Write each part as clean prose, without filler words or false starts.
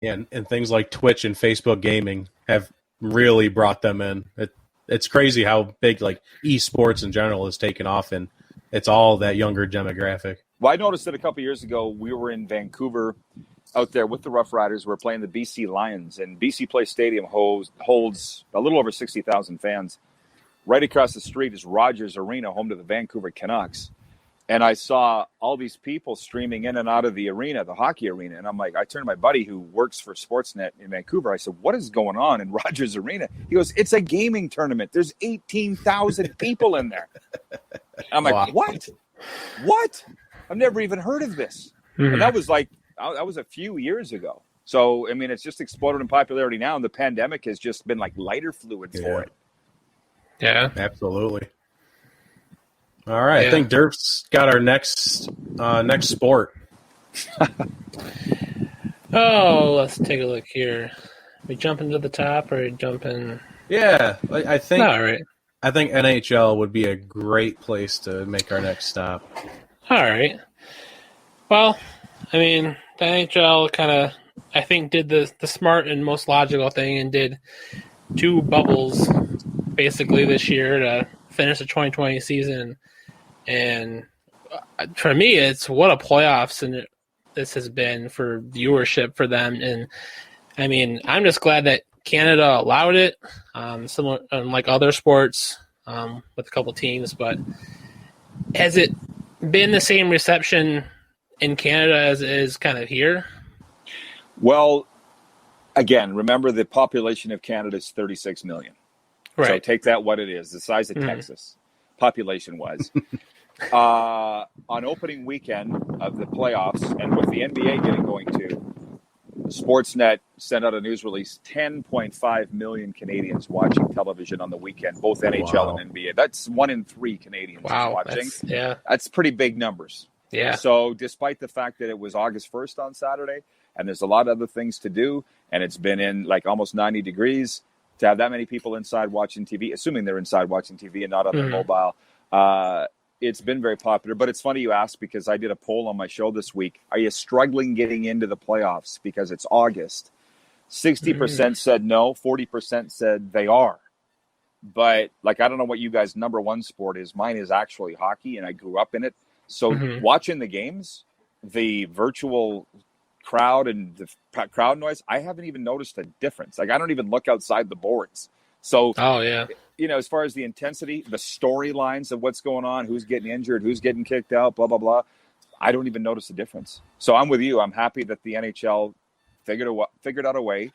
Yeah, and things like Twitch and Facebook gaming have really brought them in. It's crazy how big like esports in general is taken off, and it's all that younger demographic. Well, I noticed that a couple years ago we were in Vancouver out there with the Rough Riders. We're playing the BC Lions, and BC Place Stadium holds a little over 60,000 fans. Right across the street is Rogers Arena, home to the Vancouver Canucks. And I saw all these people streaming in and out of the arena, the hockey arena. And I'm like, I turned to my buddy who works for Sportsnet in Vancouver. I said, what is going on in Rogers Arena? He goes, it's a gaming tournament. There's 18,000 people in there. I'm like, wow. What? I've never even heard of this. Mm-hmm. And that was a few years ago. So, I mean, it's just exploded in popularity now. And the pandemic has just been like lighter fluid for it. Yeah, absolutely. All right, I think Dirk's got our next sport. Let's take a look here. We jumping to the top or jumping? Yeah, I think. All right. I think NHL would be a great place to make our next stop. All right. Well, I mean, the NHL kind of, I think, did the smart and most logical thing and did 2 bubbles basically this year to finish the 2020 season. And for me, it's what a playoffs and this has been for viewership for them. And I mean, I'm just glad that Canada allowed it, similar unlike other sports with a couple teams. But has it been the same reception in Canada as it is kind of here? Well, again, remember the population of Canada is 36 million. Right. So take that what it is, the size of Texas, population-wise. On opening weekend of the playoffs, and with the NBA getting going too, Sportsnet sent out a news release, 10.5 million Canadians watching television on the weekend, both NHL and NBA. That's 1 in 3 Canadians watching. That's pretty big numbers. Yeah. So despite the fact that it was August 1st on Saturday, and there's a lot of other things to do, and it's been in like almost 90 degrees, to have that many people inside watching TV, assuming they're inside watching TV and not on their mobile, it's been very popular. But it's funny you ask, because I did a poll on my show this week. Are you struggling getting into the playoffs because it's August? 60% said no, 40% said they are. But like, I don't know what you guys' number one sport is. Mine is actually hockey, and I grew up in it. So watching the games, the virtual crowd and the crowd noise, I haven't even noticed a difference. Like, I don't even look outside the boards. So, you know, as far as the intensity, the storylines of what's going on, who's getting injured, who's getting kicked out, blah, blah, blah, I don't even notice a difference. So I'm with you. I'm happy that the NHL figured out a way.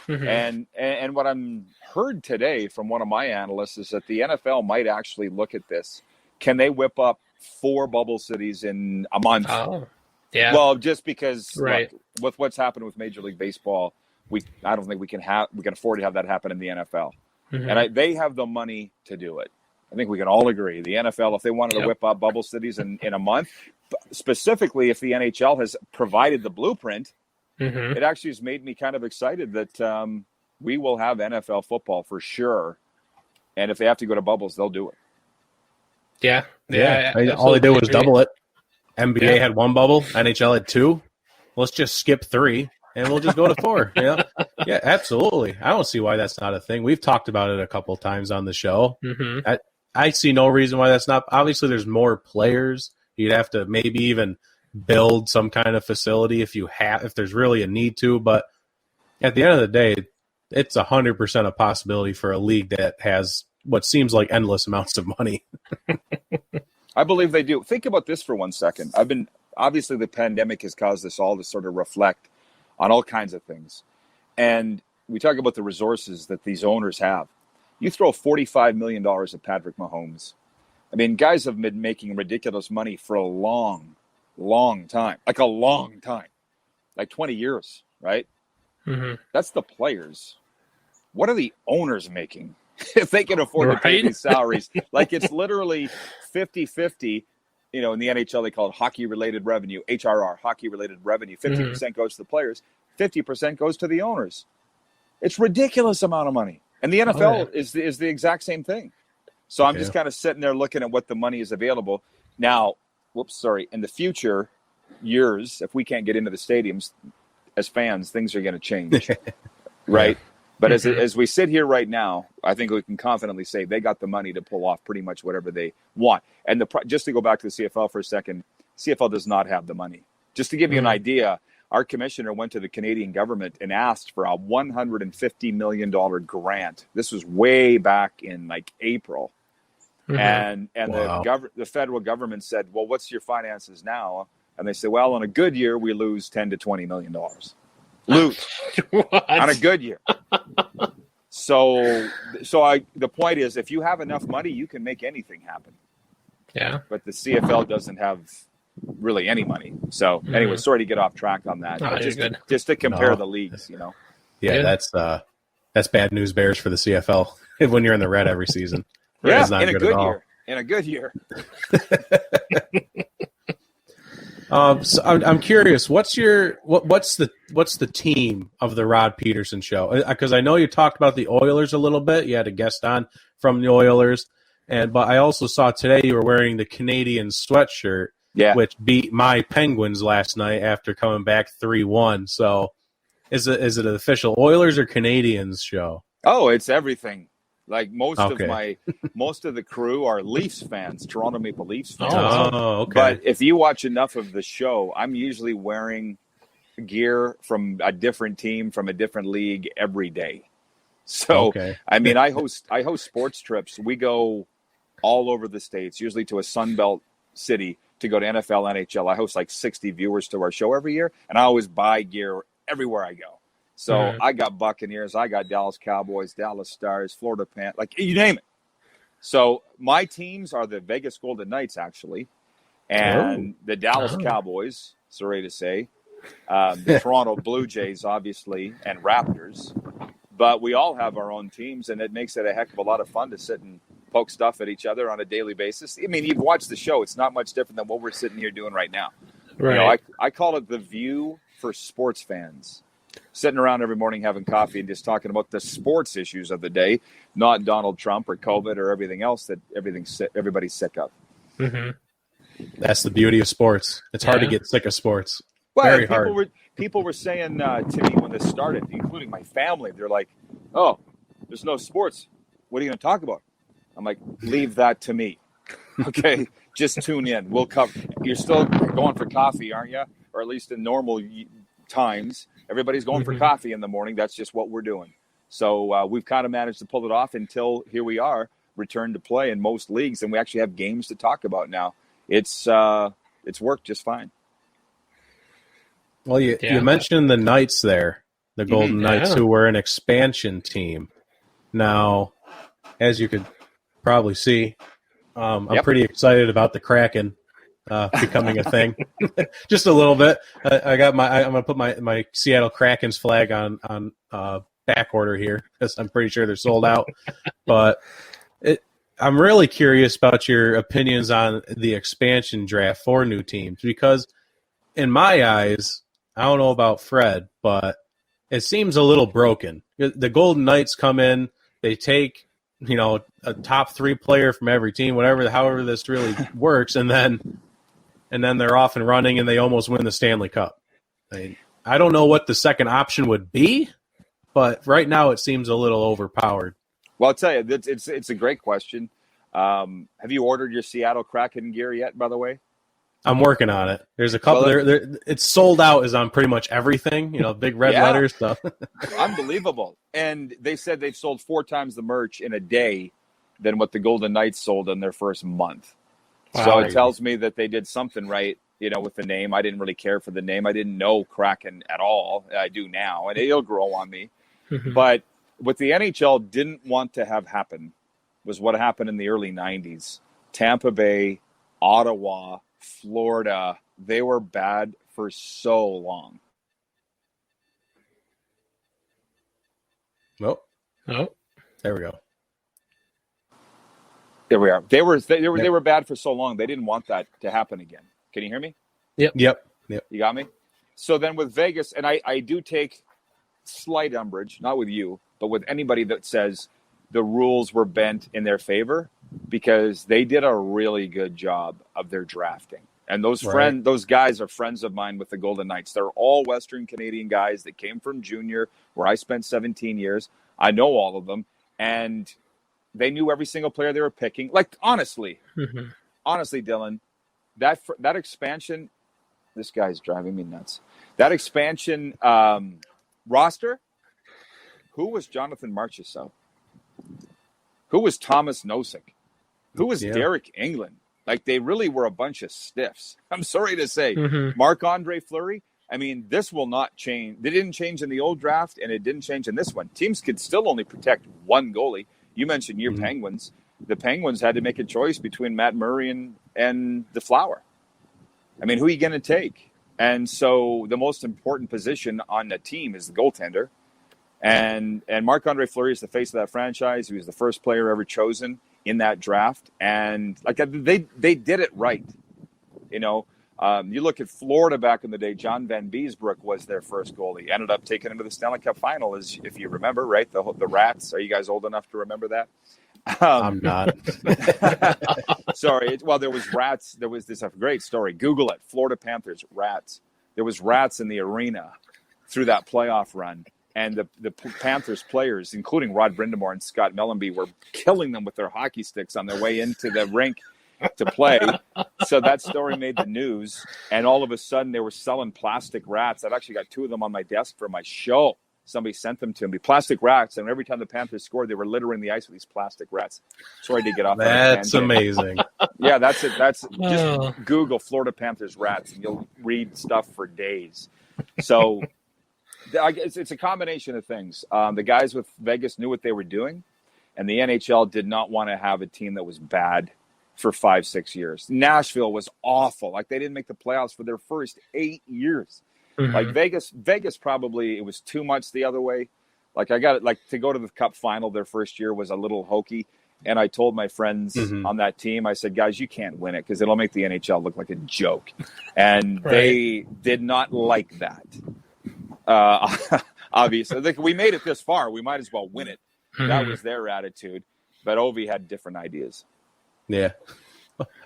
And what I'm heard today from one of my analysts is that the NFL might actually look at this. Can they whip up 4 bubble cities in a month? Oh, yeah. Well, just because look, with what's happened with Major League Baseball, I don't think we can afford to have that happen in the NFL. And they have the money to do it. I think we can all agree. The NFL, if they wanted to whip up bubble cities in a month, specifically if the NHL has provided the blueprint, it actually has made me kind of excited that we will have NFL football for sure. And if they have to go to bubbles, they'll do it. Yeah. All they did was double it. NBA had 1 bubble, NHL had 2. Let's just skip 3. And we'll just go to 4. Yeah, absolutely. I don't see why that's not a thing. We've talked about it a couple of times on the show. I see no reason why that's not. Obviously, there's more players. You'd have to maybe even build some kind of facility if there's really a need to. But at the end of the day, it's 100% a possibility for a league that has what seems like endless amounts of money. I believe they do. Think about this for 1 second. Obviously, the pandemic has caused us all to sort of reflect on all kinds of things. And we talk about the resources that these owners have. You throw $45 million at Patrick Mahomes. I mean, guys have been making ridiculous money for a long, long time. Like a long time. Like 20 years, right? That's the players. What are the owners making? If they can afford to pay these salaries. Like, it's literally 50-50. You know, in the NHL, they call it hockey-related revenue, HRR, hockey-related revenue. 50% goes to the players, 50% goes to the owners. It's ridiculous amount of money. And the NFL is the exact same thing. So I'm just kind of sitting there looking at what the money is available. Now, in the future years, if we can't get into the stadiums, as fans, things are going to change, right? Yeah. But as we sit here right now, I think we can confidently say they got the money to pull off pretty much whatever they want. And just to go back to the CFL for a second, CFL does not have the money. Just to give you an idea, our commissioner went to the Canadian government and asked for a $150 million grant. This was way back in like April. And the federal government said, well, what's your finances now? And they said, well, on a good year, we lose $10 to $20 million. Lose on a good year. So the point is, if you have enough money, you can make anything happen. Yeah. But the CFL doesn't have really any money. So anyway, sorry to get off track on that. No, just to compare the leagues, you know. Yeah, that's bad news bears for the CFL when you're in the red every season. Yeah, in a good year. In a good year. So I'm curious. What's the team of the Rod Peterson show? Because I know you talked about the Oilers a little bit. You had a guest on from the Oilers, but I also saw today you were wearing the Canadian sweatshirt, which beat my Penguins last night after coming back 3-1. So, is it an official Oilers or Canadians show? Oh, it's everything. Like most of the crew are Leafs fans, Toronto Maple Leafs fans. Oh, okay. But if you watch enough of the show, I'm usually wearing gear from a different team, from a different league every day. So, I mean, I host sports trips. We go all over the States, usually to a Sunbelt city to go to NFL, NHL. I host like 60 viewers to our show every year, and I always buy gear everywhere I go. So I got Buccaneers, I got Dallas Cowboys, Dallas Stars, Florida Panthers, like you name it. So my teams are the Vegas Golden Knights, actually, and the Dallas Cowboys, sorry to say, the Toronto Blue Jays, obviously, and Raptors. But we all have our own teams, and it makes it a heck of a lot of fun to sit and poke stuff at each other on a daily basis. I mean, you've watched the show. It's not much different than what we're sitting here doing right now. Right. You know, I call it the view for sports fans. Sitting around every morning having coffee and just talking about the sports issues of the day, not Donald Trump or COVID or everything else that everybody's sick of. That's the beauty of sports. It's hard to get sick of sports. Well, very hard. People were saying to me when this started, including my family, they're like, oh, there's no sports. What are you going to talk about? I'm like, leave that to me. Okay, just tune in. We'll cover. You're still going for coffee, aren't you? Or at least in normal times. Everybody's going for coffee in the morning. That's just what we're doing. So we've kind of managed to pull it off until here we are, return to play in most leagues, and we actually have games to talk about now. It's worked just fine. Well, you mentioned the Knights there, the Golden Knights, who were an expansion team. Now, as you could probably see, I'm pretty excited about the Kraken becoming a thing. Just a little bit. I'm going to put my Seattle Kraken's flag on back order here because I'm pretty sure they're sold out. But I'm really curious about your opinions on the expansion draft for new teams because in my eyes, I don't know about Fred, but it seems a little broken. The Golden Knights come in, they take, a top 3 player from every team, however this really works, and then they're off and running and they almost win the Stanley Cup. I don't know what the second option would be, but right now it seems a little overpowered. Well, I'll tell you, it's a great question. Have you ordered your Seattle Kraken gear yet, by the way? I'm working on it. There's a couple there. It's sold out is on pretty much everything, big red letters stuff. Unbelievable. And they said they've sold 4 times the merch in a day than what the Golden Knights sold in their first month. Wow. So it tells me that they did something right, with the name. I didn't really care for the name. I didn't know Kraken at all. I do now, and it'll grow on me. But what the NHL didn't want to have happen was what happened in the early 90s. Tampa Bay, Ottawa, Florida, they were bad for so long. Oh, there we go. There we are. They were bad for so long. They didn't want that to happen again. Can you hear me? Yep. You got me? So then with Vegas, and I do take slight umbrage, not with you, but with anybody that says the rules were bent in their favor because they did a really good job of their drafting. And those Right. those guys are friends of mine with the Golden Knights. They're all Western Canadian guys that came from junior, where I spent 17 years. I know all of them, and they knew every single player they were picking. Like, honestly, Dylan, that expansion, this guy's driving me nuts. That expansion roster, who was Jonathan Marchessault? Who was Thomas Nosek? Who was Derek England? Like, they really were a bunch of stiffs. I'm sorry to say. Marc-Andre Fleury, I mean, this will not change. They didn't change in the old draft, and it didn't change in this one. Teams could still only protect one goalie. You mentioned your Penguins. The Penguins had to make a choice between Matt Murray and the Flower. I mean, who are you going to take? And so the most important position on the team is the goaltender. And Marc-Andre Fleury is the face of that franchise. He was the first player ever chosen in that draft. And like they did it right. You know, you look at Florida back in the day, John Van Beesbrook was their first goalie. Ended up taking him to the Stanley Cup final, as if you remember, right? The Rats. Are you guys old enough to remember that? I'm not. Sorry. Well, there was rats. There was this great story. Google it. Florida Panthers, rats. There was rats in the arena through that playoff run. And the Panthers players, including Rod Brindamore and Scott Mellenby, were killing them with their hockey sticks on their way into the rink to play. So that story made the news. And all of a sudden, they were selling plastic rats. I've actually got 2 of them on my desk for my show. Somebody sent them to me, plastic rats, and every time the Panthers scored, they were littering the ice with these plastic rats. Sorry to get off. That's amazing. Yeah, that's it. Just Google Florida Panthers rats, and you'll read stuff for days. So it's a combination of things. The guys with Vegas knew what they were doing, and the NHL did not want to have a team that was bad for 5-6 years. Nashville was awful. Like, they didn't make the playoffs for their first 8 years. Like Vegas probably, it was too much the other way. Like, I got it, like, to go to the Cup final their first year was a little hokey. And I told my friends on that team, I said, guys, you can't win it because it'll make the NHL look like a joke. And they did not like that. Obviously, we made it this far. We might as well win it. That was their attitude. But Ovi had different ideas. Yeah.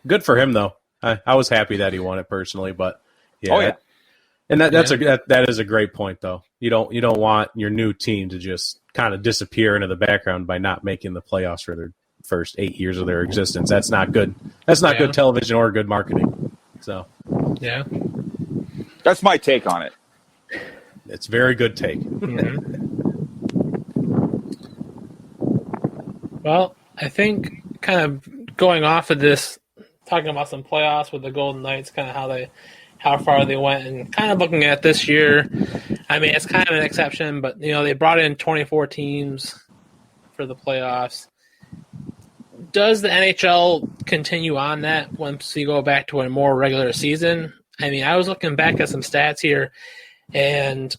Good for him, though. I was happy that he won it personally, but yeah. Oh, yeah. And that is a great point, though. You don't want your new team to just kind of disappear into the background by not making the playoffs for their first 8 years of their existence. That's not good. That's not good television or good marketing. So, yeah, that's my take on it. It's a very good take. Well, I think kind of going off of this, talking about some playoffs with the Golden Knights, kind of how far they went, and kind of looking at this year. I mean, it's kind of an exception, but they brought in 24 teams for the playoffs. Does the NHL continue on that once you go back to a more regular season? I mean, I was looking back at some stats here, and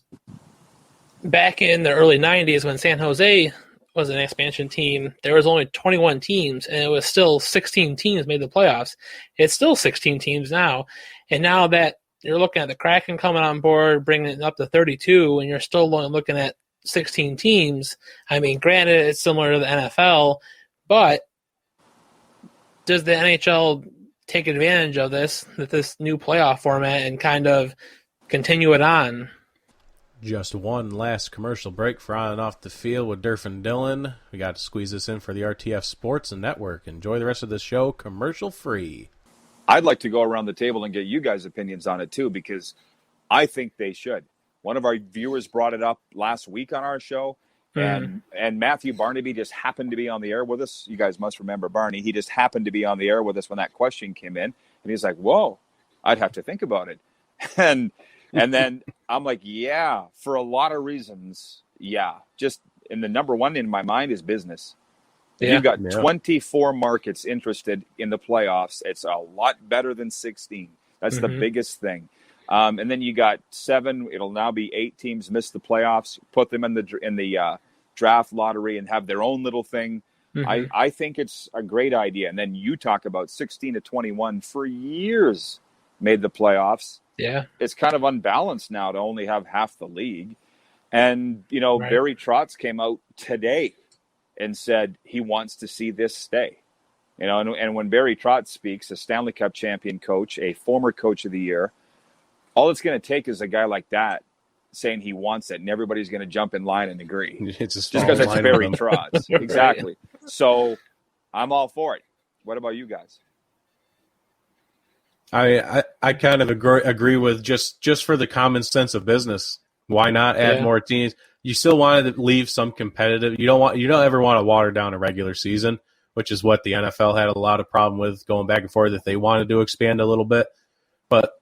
back in the early 90s when San Jose was an expansion team, there was only 21 teams, and it was still 16 teams made the playoffs. It's still 16 teams now. And now that you're looking at the Kraken coming on board, bringing it up to 32, and you're still looking at 16 teams, I mean, granted, it's similar to the NFL, but does the NHL take advantage of this new playoff format and kind of continue it on? Just one last commercial break for On and Off the Field with Durf and Dylan. We got to squeeze this in for the RTF Sports Network. Enjoy the rest of the show commercial free. I'd like to go around the table and get you guys' opinions on it too, because I think they should. One of our viewers brought it up last week on our show, and Matthew Barnaby just happened to be on the air with us. You guys must remember Barney. He just happened to be on the air with us when that question came in, and he's like, whoa, I'd have to think about it. And then I'm like, yeah, for a lot of reasons, yeah. Just, and the number one in my mind is business. Yeah. You've got 24 markets interested in the playoffs. It's a lot better than 16. That's the biggest thing. And then you got 7. It'll now be 8 teams miss the playoffs. Put them in the draft lottery and have their own little thing. I think it's a great idea. And then you talk about 16 to 21 for years made the playoffs. Yeah, it's kind of unbalanced now to only have half the league. And Barry Trotz came out today and said he wants to see this stay. And when Barry Trotz speaks, a Stanley Cup champion coach, a former coach of the year, all it's going to take is a guy like that saying he wants it, and everybody's going to jump in line and agree. It's just because it's Barry Trotz. Exactly. Right. So I'm all for it. What about you guys? I kind of agree with just for the common sense of business. Why not add more teams? You still want to leave some competitive. You don't ever want to water down a regular season, which is what the NFL had a lot of problem with going back and forth. If they wanted to expand a little bit, but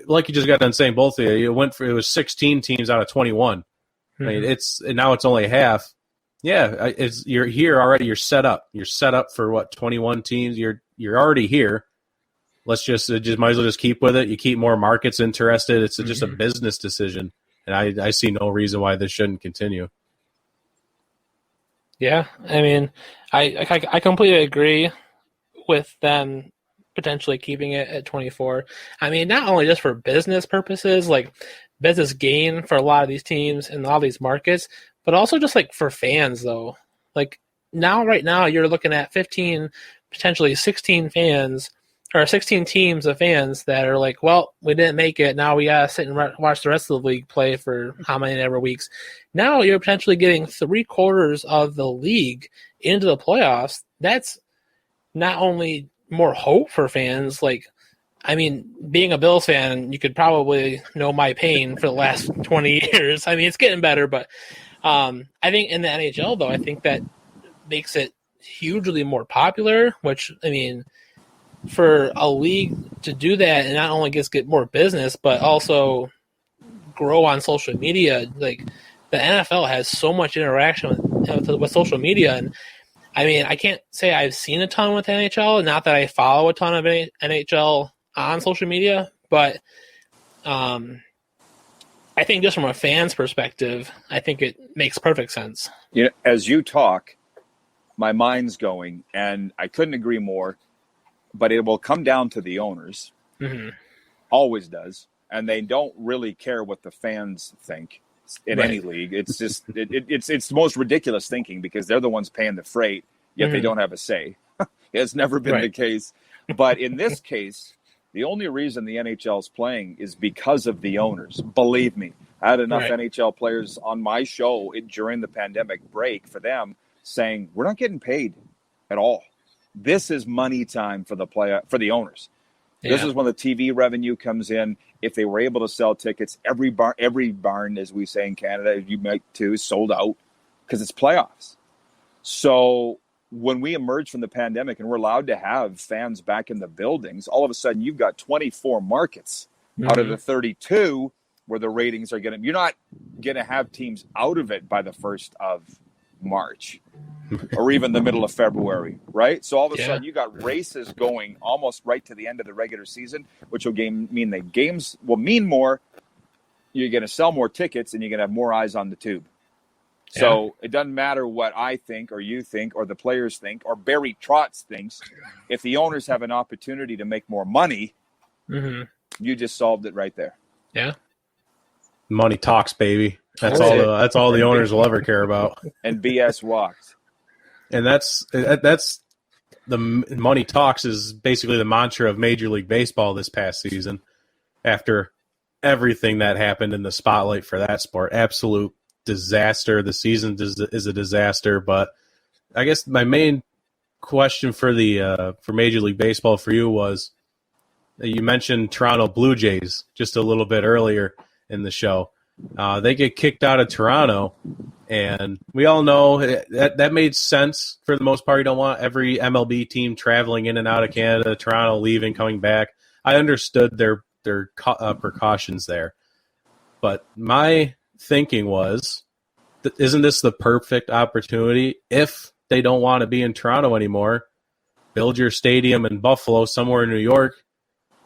like you just got done saying, both of you, it was 16 teams out of 21. Mm-hmm. I mean, now it's only half. Yeah, you're here already. You're set up. You're set up for what, 21 teams. You're already here. Let's just might as well just keep with it. You keep more markets interested. It's just a business decision, and I see no reason why this shouldn't continue. Yeah, I mean, I completely agree with them potentially keeping it at 24. I mean, not only just for business purposes, like business gain for a lot of these teams and a lot of these markets, but also just like for fans though. Like right now you're looking at 15, potentially 16 fans or 16 teams of fans that are like, well, we didn't make it. Now we got to sit and watch the rest of the league play for how many ever weeks. Now you're potentially getting 3/4 of the league into the playoffs. That's not only more hope for fans. Like, I mean, being a Bills fan, you could probably know my pain for the last 20 years. I mean, it's getting better, but I think in the NHL, though, I think that makes it hugely more popular, which, I mean, for a league to do that and not only just get more business, but also grow on social media, like the NFL has so much interaction with social media. And I mean, I can't say I've seen a ton with NHL, not that I follow a ton of NHL on social media, but I think just from a fan's perspective, I think it makes perfect sense. You know, as you talk, my mind's going, and I couldn't agree more, but it will come down to the owners. Mm-hmm. Always does. And they don't really care what the fans think in any league. It's just it's the most ridiculous thinking because they're the ones paying the freight, yet they don't have a say. It's never been the case. But in this case, the only reason the NHL is playing is because of the owners. Believe me, I had enough NHL players on my show during the pandemic break for them saying, we're not getting paid at all. This is money time for the owners. Yeah. This is when the TV revenue comes in. If they were able to sell tickets, every barn, as we say in Canada, you might too, is sold out because it's playoffs. So when we emerge from the pandemic and we're allowed to have fans back in the buildings, all of a sudden you've got 24 markets out of the 32 where the ratings are getting. You're not going to have teams out of it by the 1st of March or even the middle of February, right? So all of a sudden you got races going almost right to the end of the regular season, which will mean the games will mean more. You're going to sell more tickets and you're going to have more eyes on the tube. So it doesn't matter what I think or you think or the players think or Barry Trotz thinks. If the owners have an opportunity to make more money, you just solved it right there. Yeah. Money talks, baby. That's all the owners will ever care about. And BS walks. And that's the money talks is basically the mantra of Major League Baseball this past season. After everything that happened in the spotlight for that sport, absolute disaster. The season is a disaster. But I guess my main question for Major League Baseball for you was you mentioned Toronto Blue Jays just a little bit earlier in the show. They get kicked out of Toronto, and we all know that made sense for the most part. You don't want every MLB team traveling in and out of Canada, Toronto, leaving, coming back. I understood their precautions there. But my thinking was, isn't this the perfect opportunity if they don't want to be in Toronto anymore? Build your stadium in Buffalo, somewhere in New York.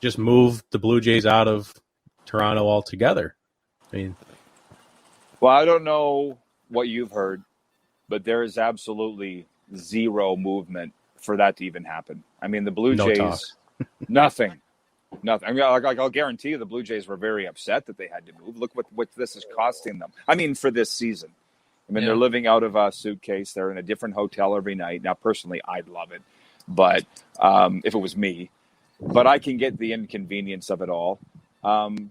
Just move the Blue Jays out of Toronto altogether. I mean, well, I don't know what you've heard, but there is absolutely zero movement for that to even happen. I mean, the Blue Jays, nothing. I mean, I'll guarantee you the Blue Jays were very upset that they had to move. Look what this is costing them. I mean, for this season. I mean, they're living out of a suitcase. They're in a different hotel every night. Now, personally, I'd love it. But if it was me, but I can get the inconvenience of it all.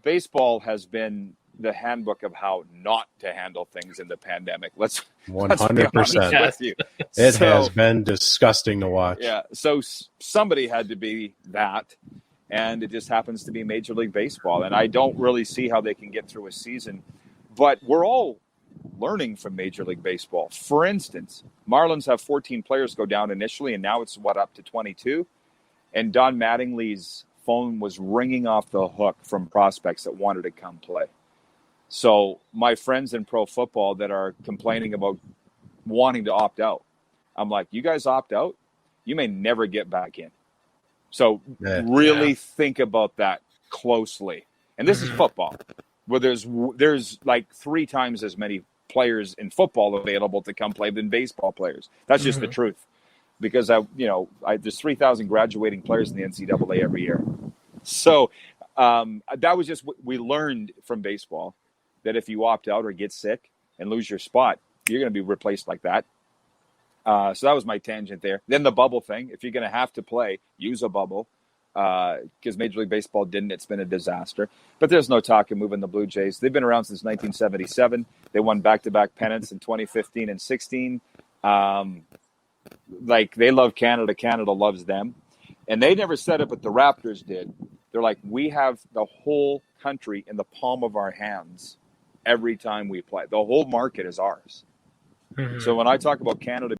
Baseball has been the handbook of how not to handle things in the pandemic. Let's be honest 100%. with you. It has been disgusting to watch. Yeah. So somebody had to be that, and it just happens to be Major League Baseball. And I don't really see how they can get through a season, but we're all learning from Major League Baseball. For instance, Marlins have 14 players go down initially, and now it's up to 22. And Don Mattingly's phone was ringing off the hook from prospects that wanted to come play. So my friends in pro football that are complaining about wanting to opt out, I'm like, you guys opt out, you may never get back in. So really think about that closely. And this is football, where there's like 3 times as many players in football available to come play than baseball players. That's just the truth. Because there's 3,000 graduating players in the NCAA every year. So that was just what we learned from baseball, that if you opt out or get sick and lose your spot, you're going to be replaced like that. So that was my tangent there. Then the bubble thing. If you're going to have to play, use a bubble, because Major League Baseball didn't. It's been a disaster. But there's no talk of moving the Blue Jays. They've been around since 1977. They won back-to-back pennants in 2015 and 16. They love Canada. Canada loves them. And they never said it, but the Raptors did. They're like, we have the whole country in the palm of our hands every time we play. The whole market is ours. So when I talk about Canada